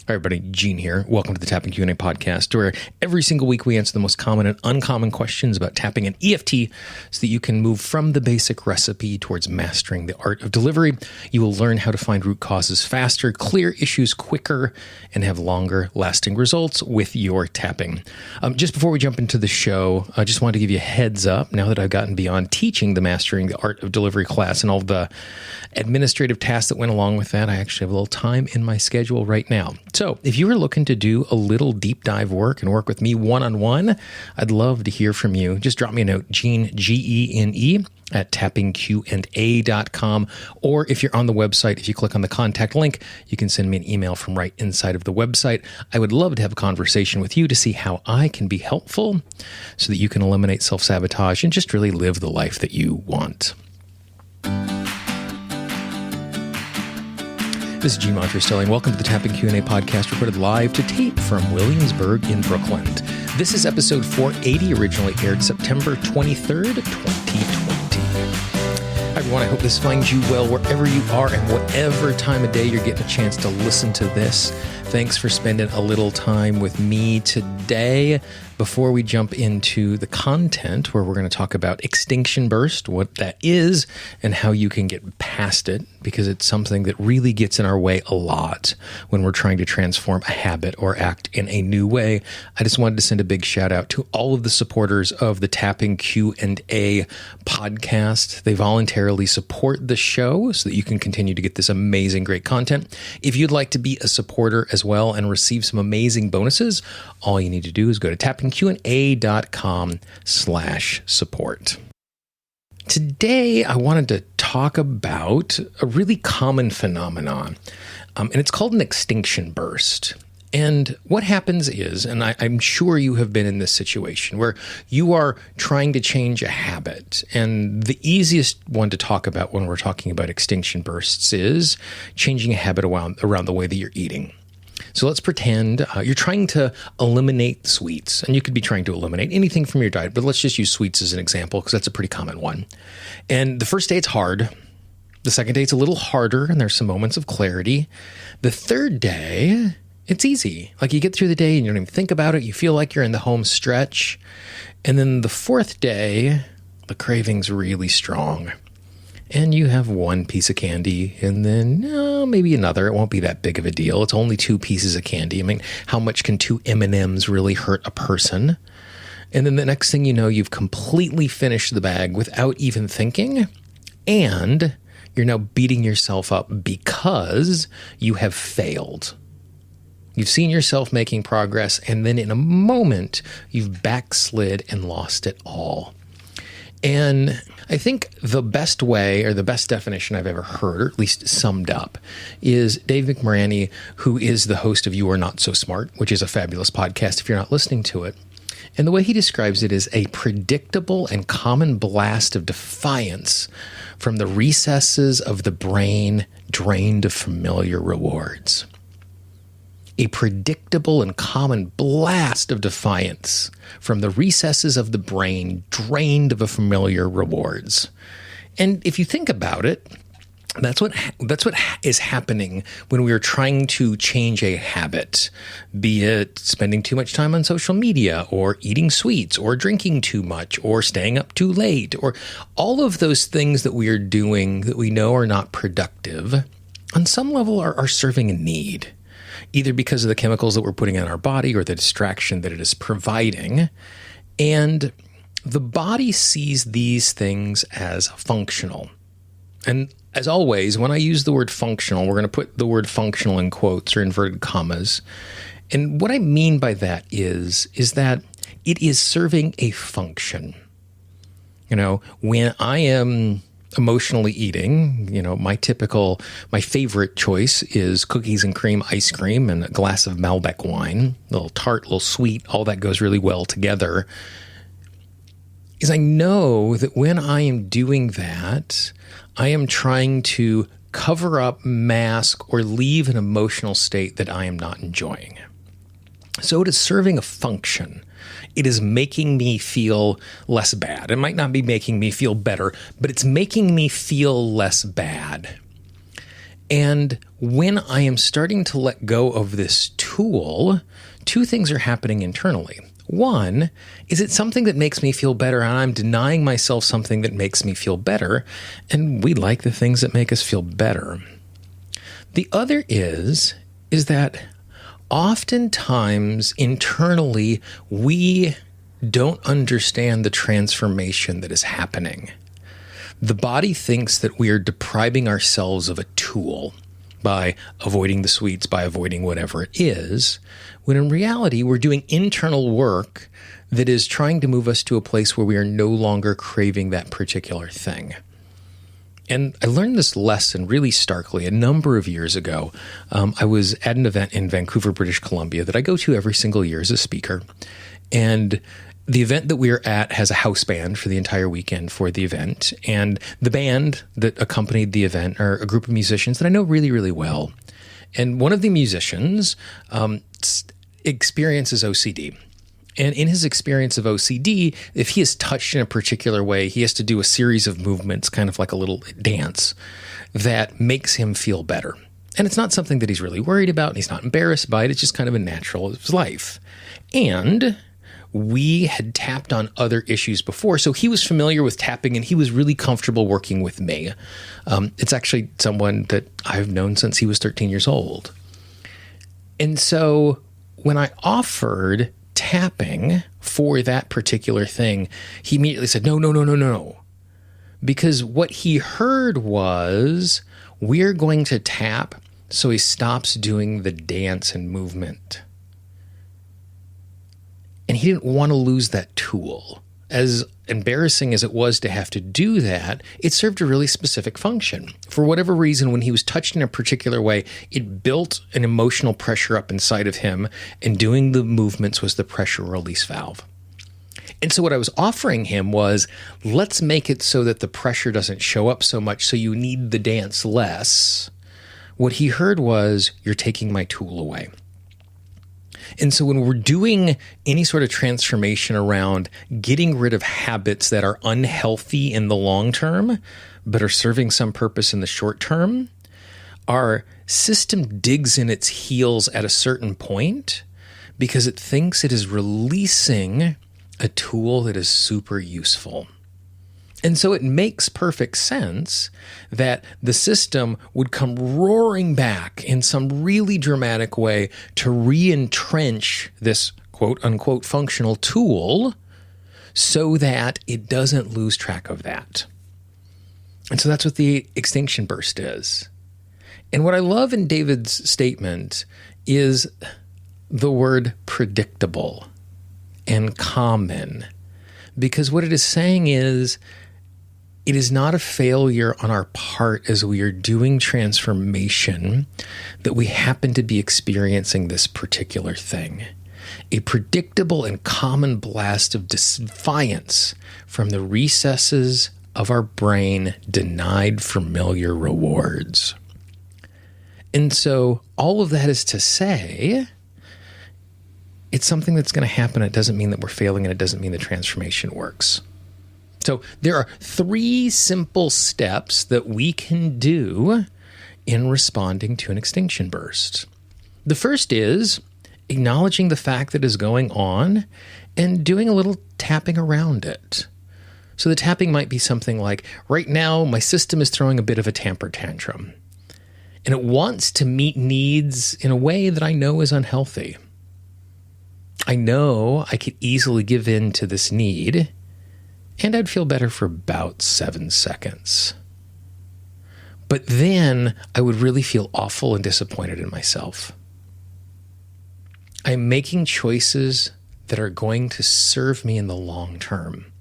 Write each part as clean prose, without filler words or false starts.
Hi, everybody. Gene here. Welcome to the Tapping Q&A podcast, where every single week we answer the most common and uncommon questions about tapping and EFT so that you can move from the basic recipe towards mastering the art of delivery. You will learn how to find root causes faster, clear issues quicker, and have longer lasting results with your tapping. Just before we jump into the show, I just wanted to give you a heads up. Now that I've gotten beyond teaching the Mastering the Art of Delivery class and all the administrative tasks that went along with that, I actually have a little time in my schedule right now. So if you are looking to do a little deep dive work and work with me one-on-one, I'd love to hear from you. Just drop me a note, Gene, Gene, at tappingqa.com. Or if you're on the website, if you click on the contact link, you can send me an email from right inside of the website. I would love to have a conversation with you to see how I can be helpful so that you can eliminate self-sabotage and just really live the life that you want. This is Gene Montrastelli, and welcome to the Tapping Q&A podcast, recorded live to tape from Williamsburg in Brooklyn. This is episode 480, originally aired September 23rd, 2020. Hi, everyone. I hope this finds you well wherever you are and whatever time of day you're getting a chance to listen to this. Thanks for spending a little time with me today. Before we jump into the content, where we're going to talk about Extinction Burst, what that is, and how you can get past it, because it's something that really gets in our way a lot when we're trying to transform a habit or act in a new way. I just wanted to send a big shout out to all of the supporters of the Tapping Q&A podcast. They voluntarily support the show so that you can continue to get this amazing, great content. If you'd like to be a supporter as well and receive some amazing bonuses, all you need to do is go to tappingqa.com/support. Today, I wanted to talk about a really common phenomenon, and it's called an extinction burst. And what happens is, and I'm sure you have been in this situation, where you are trying to change a habit. And the easiest one to talk about when we're talking about extinction bursts is changing a habit around the way that you're eating. So let's pretend you're trying to eliminate sweets, and you could be trying to eliminate anything from your diet, but let's just use sweets as an example because that's a pretty common one. And the first day it's hard. The second day it's a little harder, and there's some moments of clarity. The third day, it's easy. Like you get through the day and you don't even think about it. You feel like you're in the home stretch. And then the fourth day, the craving's really strong. And you have one piece of candy and then maybe another. It won't be that big of a deal. It's only 2 pieces of candy. I mean, how much can 2 M&Ms really hurt a person? And then the next thing you know, you've completely finished the bag without even thinking. And you're now beating yourself up because you have failed. You've seen yourself making progress, and then in a moment, you've backslid and lost it all. And I think the best way, or the best definition I've ever heard, or at least summed up, is Dave McRaney, who is the host of You Are Not So Smart, which is a fabulous podcast if you're not listening to it. And the way he describes it is a predictable and common blast of defiance from the recesses of the brain drained of familiar rewards. A predictable and common blast of defiance from the recesses of the brain drained of a familiar rewards. And if you think about it, that's what is happening when we are trying to change a habit, be it spending too much time on social media, or eating sweets, or drinking too much, or staying up too late, or all of those things that we are doing that we know are not productive, on some level are serving a need. Either because of the chemicals that we're putting in our body or the distraction that it is providing. And the body sees these things as functional. And as always, when I use the word functional, we're going to put the word functional in quotes or inverted commas. And what I mean by that is that it is serving a function. You know, when I am emotionally eating, my favorite choice is cookies and cream ice cream and a glass of Malbec wine, a little tart, a little sweet, all that goes really well together. Is I know that when I am doing that, I am trying to cover up, mask, or leave an emotional state that I am not enjoying. So it is serving a function. It is making me feel less bad. It might not be making me feel better, but it's making me feel less bad. And when I am starting to let go of this tool, two things are happening internally. One, is it something that makes me feel better, and I'm denying myself something that makes me feel better, and we like the things that make us feel better. The other is that oftentimes internally we don't understand the transformation that is happening. The body thinks that we are depriving ourselves of a tool by avoiding the sweets, by avoiding whatever it is, when in reality we're doing internal work that is trying to move us to a place where we are no longer craving that particular thing. And I learned this lesson really starkly a number of years ago. I was at an event in Vancouver, British Columbia that I go to every single year as a speaker. And the event that we're at has a house band for the entire weekend for the event. And the band that accompanied the event are a group of musicians that I know really, really well. And one of the musicians experiences OCD. And in his experience of OCD, if he is touched in a particular way, he has to do a series of movements, kind of like a little dance, that makes him feel better. And it's not something that he's really worried about, and he's not embarrassed by it. It's just kind of a natural of his life. And we had tapped on other issues before, so he was familiar with tapping, and he was really comfortable working with me. It's actually someone that I've known since he was 13 years old. And so when I offered tapping for that particular thing, he immediately said, no. Because what he heard was, we're going to tap so he stops doing the dance and movement. And he didn't want to lose that tool. As embarrassing as it was to have to do that, it served a really specific function. For whatever reason, when he was touched in a particular way, it built an emotional pressure up inside of him, and doing the movements was the pressure release valve. And so what I was offering him was, let's make it so that the pressure doesn't show up so much, so you need the dance less. What he heard was, you're taking my tool away. And so when we're doing any sort of transformation around getting rid of habits that are unhealthy in the long term, but are serving some purpose in the short term, our system digs in its heels at a certain point because it thinks it is releasing a tool that is super useful. And so it makes perfect sense that the system would come roaring back in some really dramatic way to re-entrench this quote-unquote functional tool so that it doesn't lose track of that. And so that's what the Extinction Burst is. And what I love in David's statement is the word predictable and common, because what it is saying is, it is not a failure on our part as we are doing transformation that we happen to be experiencing this particular thing. A predictable and common blast of defiance from the recesses of our brain denied familiar rewards. And so all of that is to say, it's something that's going to happen. It doesn't mean that we're failing, and it doesn't mean the transformation works. So there are 3 simple steps that we can do in responding to an extinction burst. The first is acknowledging the fact that is going on and doing a little tapping around it. So the tapping might be something like, right now my system is throwing a bit of a temper tantrum, and it wants to meet needs in a way that I know is unhealthy. I know I could easily give in to this need, and I'd feel better for about 7 seconds. But then I would really feel awful and disappointed in myself. I'm making choices that are going to serve me in the long term.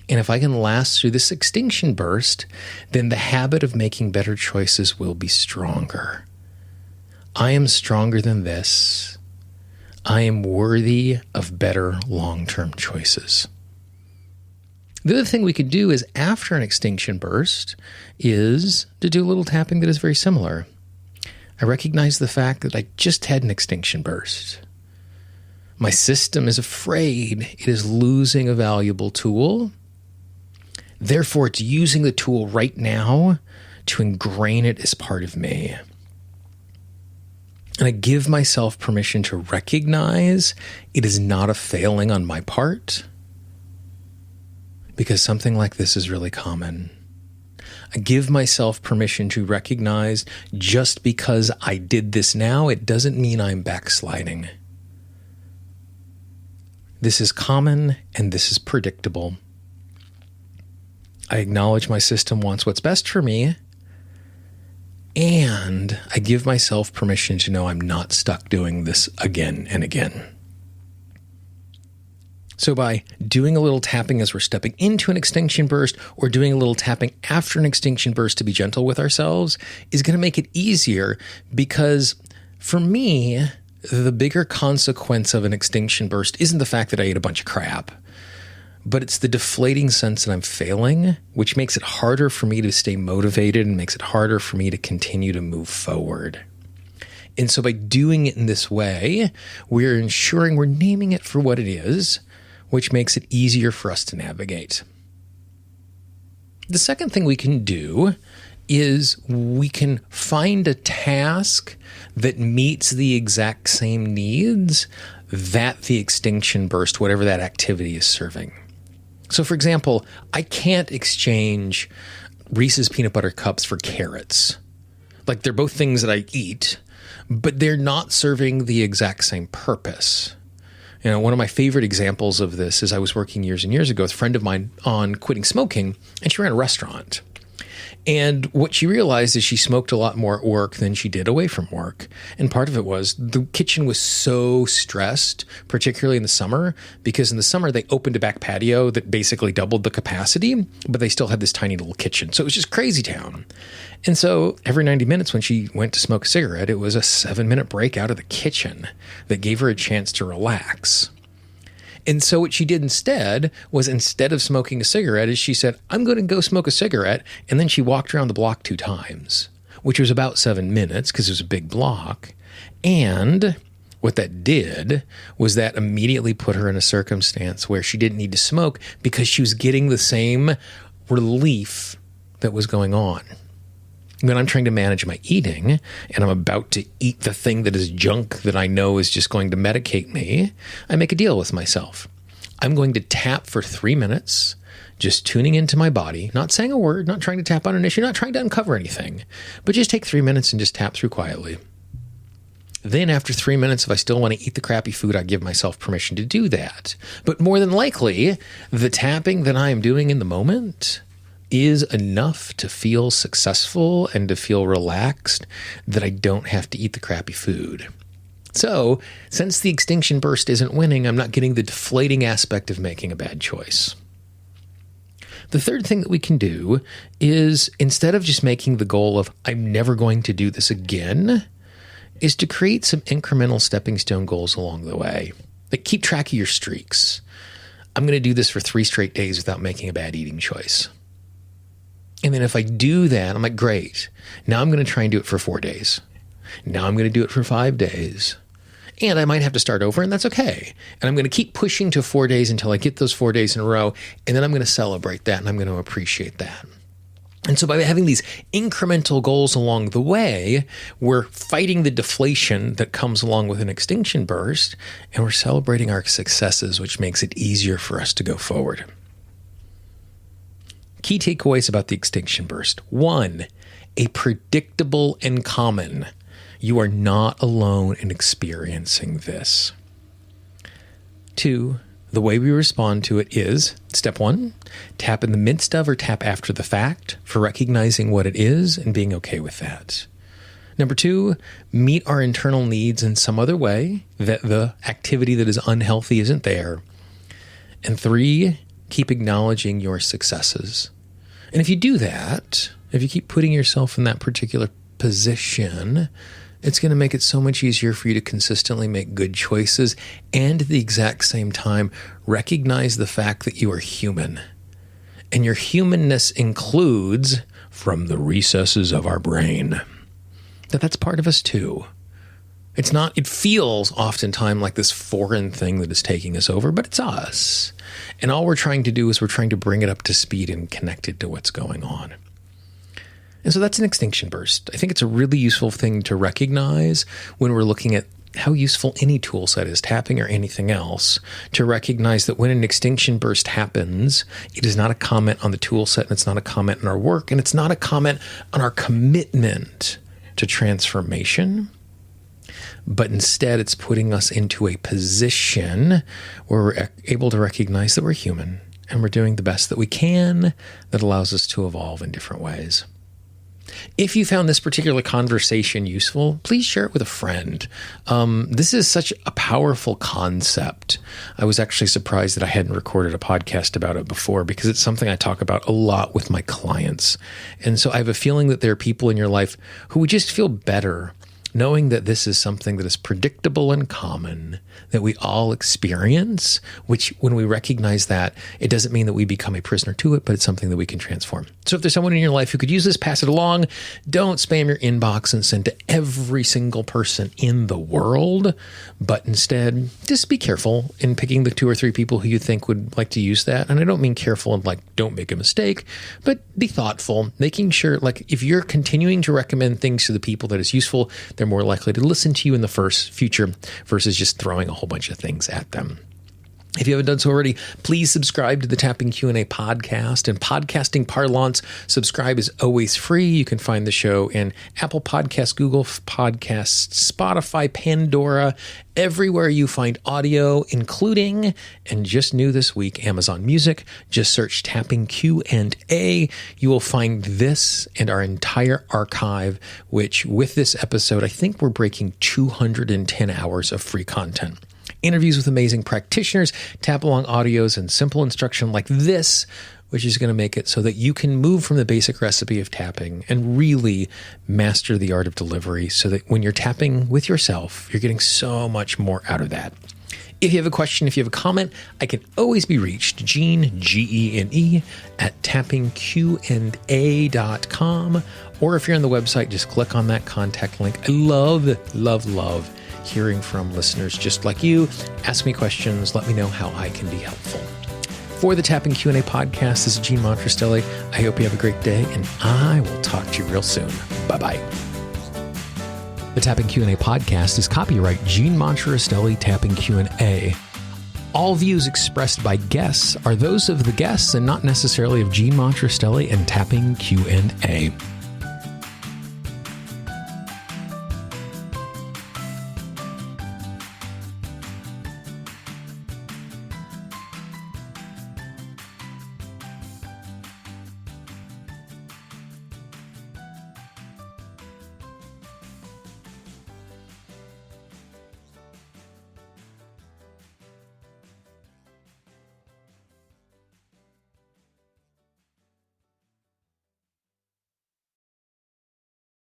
And if I can last through this extinction burst, then the habit of making better choices will be stronger. I am stronger than this. I am worthy of better long-term choices. The other thing we could do is, after an extinction burst, is to do a little tapping that is very similar. I recognize the fact that I just had an extinction burst. My system is afraid it is losing a valuable tool. Therefore, it's using the tool right now to ingrain it as part of me. And I give myself permission to recognize it is not a failing on my part, because something like this is really common. I give myself permission to recognize just because I did this now, it doesn't mean I'm backsliding. This is common and this is predictable. I acknowledge my system wants what's best for me, and I give myself permission to know I'm not stuck doing this again and again. So by doing a little tapping as we're stepping into an extinction burst, or doing a little tapping after an extinction burst to be gentle with ourselves, is going to make it easier, because for me, the bigger consequence of an extinction burst isn't the fact that I ate a bunch of crap, but it's the deflating sense that I'm failing, which makes it harder for me to stay motivated and makes it harder for me to continue to move forward. And so by doing it in this way, we're ensuring we're naming it for what it is, which makes it easier for us to navigate. The second thing we can do is we can find a task that meets the exact same needs that the extinction burst, whatever that activity is serving. So for example, I can't exchange Reese's peanut butter cups for carrots. Like, they're both things that I eat, but they're not serving the exact same purpose. You know, one of my favorite examples of this is I was working years and years ago with a friend of mine on quitting smoking, and she ran a restaurant. And what she realized is she smoked a lot more at work than she did away from work. And part of it was the kitchen was so stressed, particularly in the summer, because in the summer they opened a back patio that basically doubled the capacity, but they still had this tiny little kitchen. So it was just crazy town. And so every 90 minutes when she went to smoke a cigarette, it was a 7-minute break out of the kitchen that gave her a chance to relax. And so what she did instead was, instead of smoking a cigarette, is she said, I'm going to go smoke a cigarette. And then she walked around the block 2 times, which was about 7 minutes because it was a big block. And what that did was that immediately put her in a circumstance where she didn't need to smoke, because she was getting the same relief that was going on. When I'm trying to manage my eating and I'm about to eat the thing that is junk that I know is just going to medicate me, I make a deal with myself. I'm going to tap for 3 minutes, just tuning into my body, not saying a word, not trying to tap on an issue, not trying to uncover anything, but just take 3 minutes and just tap through quietly. Then after 3 minutes, if I still want to eat the crappy food, I give myself permission to do that. But more than likely, the tapping that I am doing in the moment is enough to feel successful and to feel relaxed that I don't have to eat the crappy food. So, since the extinction burst isn't winning, I'm not getting the deflating aspect of making a bad choice. The third thing that we can do is, instead of just making the goal of, I'm never going to do this again, is to create some incremental stepping stone goals along the way. Like, keep track of your streaks. I'm going to do this for 3 straight days without making a bad eating choice. And then if I do that, I'm like, great. Now I'm going to try and do it for 4 days. Now I'm going to do it for 5 days. And I might have to start over, and that's okay. And I'm going to keep pushing to 4 days until I get those 4 days in a row. And then I'm going to celebrate that, and I'm going to appreciate that. And so by having these incremental goals along the way, we're fighting the deflation that comes along with an extinction burst, and we're celebrating our successes, which makes it easier for us to go forward. Key takeaways about the extinction burst. 1, a predictable and common. You are not alone in experiencing this. 2, the way we respond to it is, step 1, tap in the midst of or tap after the fact for recognizing what it is and being okay with that. Number 2, meet our internal needs in some other way that the activity that is unhealthy isn't there. And 3, keep acknowledging your successes. And if you do that, if you keep putting yourself in that particular position, it's going to make it so much easier for you to consistently make good choices and at the exact same time recognize the fact that you are human. And your humanness includes, from the recesses of our brain, that's part of us too. It feels oftentimes like this foreign thing that is taking us over, but it's us. And all we're trying to do is we're trying to bring it up to speed and connect it to what's going on. And so that's an extinction burst. I think it's a really useful thing to recognize when we're looking at how useful any tool set is, tapping or anything else, to recognize that when an extinction burst happens, it is not a comment on the tool set, and it's not a comment on our work, and it's not a comment on our commitment to transformation, but instead it's putting us into a position where we're able to recognize that we're human and we're doing the best that we can that allows us to evolve in different ways. If you found this particular conversation useful, please share it with a friend. This is such a powerful concept. I was actually surprised that I hadn't recorded a podcast about it before, because it's something I talk about a lot with my clients. And so I have a feeling that there are people in your life who would just feel better knowing that this is something that is predictable and common, that we all experience, which when we recognize that, it doesn't mean that we become a prisoner to it, but it's something that we can transform. So if there's someone in your life who could use this, pass it along. Don't spam your inbox and send to every single person in the world, but instead just be careful in picking the 2 or 3 people who you think would like to use that. And I don't mean careful and like, don't make a mistake, but be thoughtful, making sure, like, if you're continuing to recommend things to the people that is useful, they're more likely to listen to you in the future versus just throwing a whole bunch of things at them. If you haven't done so already, please subscribe to the Tapping Q&A podcast. In podcasting parlance, subscribe is always free. You can find the show in Apple Podcasts, Google Podcasts, Spotify, Pandora, everywhere you find audio, including, and just new this week, Amazon Music. Just search Tapping Q&A. You will find this and our entire archive, which with this episode, I think we're breaking 210 hours of free content. Interviews with amazing practitioners, tap-along audios, and simple instruction like this, which is going to make it so that you can move from the basic recipe of tapping and really master the art of delivery, so that when you're tapping with yourself, you're getting so much more out of that. If you have a question, if you have a comment, I can always be reached, Gene, Gene, at tappingqa.com. Or if you're on the website, just click on that contact link. I love hearing from listeners just like you. Ask me questions. Let me know how I can be helpful. For the Tapping Q&A podcast, this is Gene Montrestelli. I hope you have a great day, and I will talk to you real soon. Bye-bye. The Tapping Q&A podcast is copyright Gene Montrestelli Tapping Q&A. All views expressed by guests are those of the guests and not necessarily of Gene Montrestelli and Tapping Q&A.